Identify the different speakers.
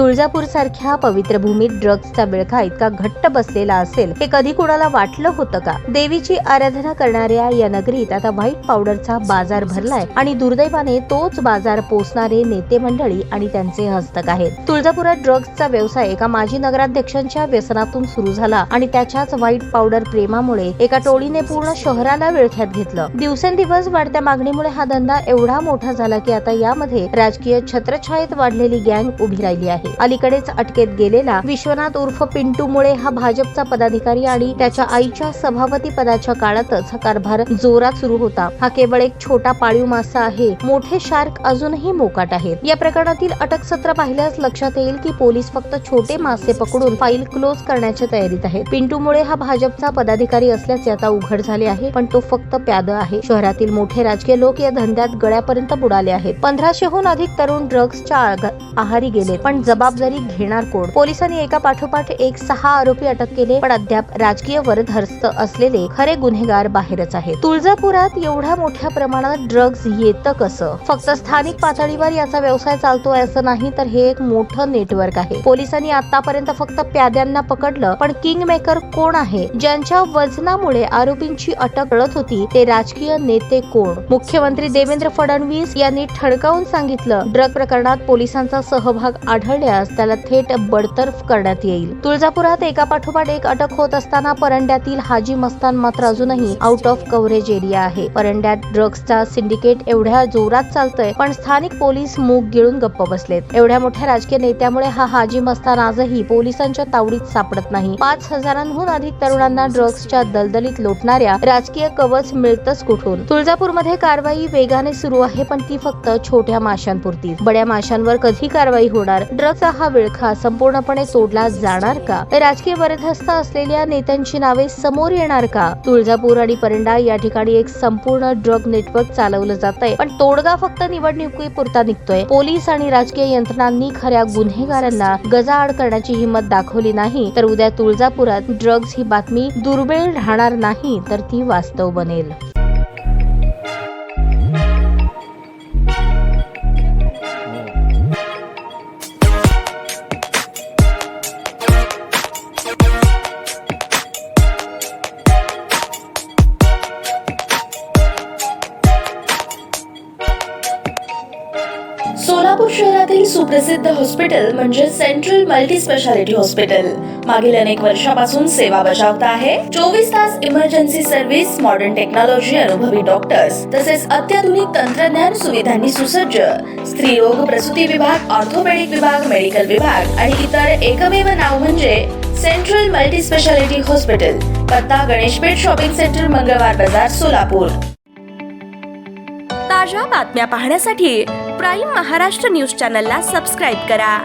Speaker 1: तुळजापूर सारख्या पवित्र भूमीत ड्रग्सचा विळखा इतका घट्ट बसलेला असेल हे कधी कुणाला वाटलं होतं का? देवीची आराधना करणाऱ्या या नगरीत आता व्हाईट पावडरचा बाजार भरलाय आणि दुर्दैवाने तोच बाजार पोसणारे नेते मंडळी आणि त्यांचे हस्तक आहेत. तुळजापुरात ड्रग्सचा व्यवसाय एका माजी नगराध्यक्षांच्या व्यसनातून सुरू झाला आणि त्याच्याच व्हाईट पावडर प्रेमामुळे एका टोळीने पूर्ण शहराला विळख्यात घेतलं. दिवसेंदिवस वाढत्या मागणीमुळे हा धंदा एवढा मोठा झाला की आता यामध्ये राजकीय छत्रछायेत वाढलेली गँग उभी राहिली आहे. अलीकडेच अटकेत गेलेला विश्वनाथ उर्फ पिंटू मुळे हा भाजपचा पदाधिकारी आणि त्याच्या आईच्या सभापती पदाच्या काळातच हा कारभार जोरात सुरू होता. हा केवळ एक छोटा पाळीव मासा आहे. मोठे शार्क अजूनही मोकाट आहेत. या प्रकरणातील अटक सत्र पाहिल्यास लक्षात येईल की पोलीस फक्त छोटे मासे पकडून फाईल क्लोज करण्याच्या तयारीत आहेत. पिंटू मुळे हा भाजपचा पदाधिकारी असल्याचे आता उघड झाले आहे, पण तो फक्त प्याद आहे. शहरातील मोठे राजकीय लोक या धंद्यात गळ्यापर्यंत बुडाले आहेत. 1500हून अधिक तरुण ड्रग्सच्या आहारी गेले, पण जबाबदारी घेणार कोण? पोलिसांनी एका पाठोपाठ एक 6 आरोपी अटक केले, पण अद्याप राजकीय वरदहस्त असलेले खरे गुन्हेगार बाहेरच आहेत. तुळजापुरात एवढ्या मोठ्या प्रमाणात ड्रग्ज येतं कसं? फक्त स्थानिक पातळीवर याचा व्यवसाय चालतोय असं नाही, तर हे एक मोठं नेटवर्क आहे. पोलिसांनी आतापर्यंत फक्त प्याद्यांना पकडलं, पण किंग मेकर कोण आहे? ज्यांच्या वजनामुळे आरोपींची अटक कळत होती ते राजकीय नेते कोण? मुख्यमंत्री देवेंद्र फडणवीस यांनी ठणकावून सांगितलं, ड्रग प्रकरणात पोलिसांचा सहभाग आढळल्यास त्याला थेट बडतर्फ करण्यात येईल. तुळजापुरात एका पाठोपाठ एक अटक होत असताना परंड्यातील हाजी मस्तान मात्र अजूनही आउट ऑफ कव्हरेज एरिया आहे. परंड्यात ड्रग्सचा सिंडिकेट एवढ्या जोरात चालतोय, पण स्थानिक पोलीस मूग गिळून गप्प बसलेत. एवढ्या मोठ्या राजकीय नेत्यामुळे हा हाजी मस्तान आजही पोलिसांच्या तावडीत सापडत नाही. 5000हून अधिक तरुणांना ड्रग्सच्या दलदलीत लोटणाऱ्या राजकीय कवच मिळतच कुठून? तुळजापूरमध्ये कारवाई वेगाने सुरू आहे, पण ती फक्त छोट्या माशांपुरती. बड्या माशांवर कधी कारवाई होणार? ड्रग्सचा हा विळखा संपूर्णपणे तोडला जाणार का? राजकीय वरदहस्त असलेल्या नेत्यांची नावे समोर येणार का? तुळजापूर आणि परंडा या ठिकाणी एक संपूर्ण ड्रग नेटवर्क चालवलं जात आहे, पण तोडगा फक्त निवडणुकीपुरता निघतोय. पोलीस आणि राजकीय यंत्रणांनी खऱ्या गुन्हेगारांना गजाआड करण्याची हिंमत दाखवली नाही तर उद्या तुळजापुरात ड्रग्स ही बातमी दुर्मिळ राहणार नाही, तर ती वास्तव बनेल.
Speaker 2: सोलापूर शहरातील सुप्रसिद्ध हॉस्पिटल म्हणजे सेंट्रल मल्टी स्पेशालिटी हॉस्पिटल मागील अनेक वर्षापासून सेवा बजावत आहे. 24 तास इमर्जन्सी सर्व्हिस, मॉडर्न टेक्नॉलॉजी, अनुभवी डॉक्टर्स तसेच अत्याधुनिक तंत्रज्ञान सुविधांनी सुसज्ज स्त्रीरोग प्रसूती विभाग, ऑर्थोपेडिक विभाग, मेडिकल विभाग आणि इतर एकमेव नाव म्हणजे सेंट्रल मल्टी स्पेशालिटी हॉस्पिटल. पत्ता गणेशपेठ शॉपिंग सेंटर, मंगळवार बाजार, सोलापूर. ताज्या बातम्या पाहण्यासाठी प्राईम महाराष्ट्र न्यूज चॅनलला सबस्क्राईब करा.